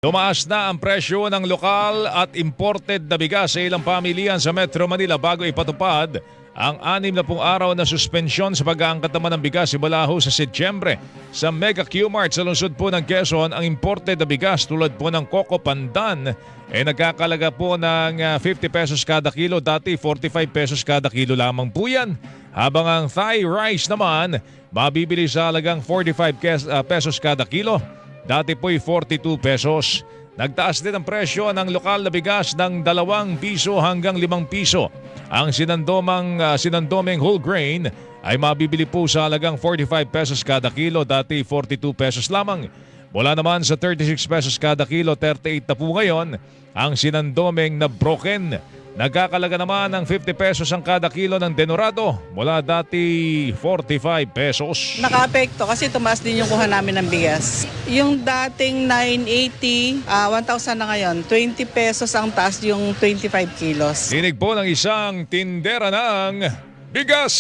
Tumaas na ang presyo ng lokal at imported na bigas sa ilang pamilihan sa Metro Manila bago ipatupad ang 60 araw na suspensyon sa pag-aangkat naman ng bigas simula ho sa Setyembre. Sa Mega Q-Mart sa lungsod po ng Quezon, ang imported na bigas tulad po ng Coco Pandan ay nagkakalaga po ng 50 pesos kada kilo, dati 45 pesos kada kilo lamang po yan. Habang ang Thai rice naman, mabibili sa halagang 45 pesos kada kilo. Dati po'y 42 pesos. Nagtaas din ang presyo ng lokal na bigas ng 2 piso hanggang 5 piso. Ang sinandoming whole grain ay mabibili po sa halagang 45 pesos kada kilo, dati 42 pesos lamang. Mula naman sa 36 pesos kada kilo, 38 na po ngayon ang sinandoming na broken. Nagkakalaga naman ng 50 pesos ang kada kilo ng denorado mula dati 45 pesos. Naka-apekto kasi tumaas din yung kuha namin ng bigas. Yung dating 980, 1,000 na ngayon. 20 pesos ang taas yung 25 kilos. Dinig po ng isang tindera ng bigas.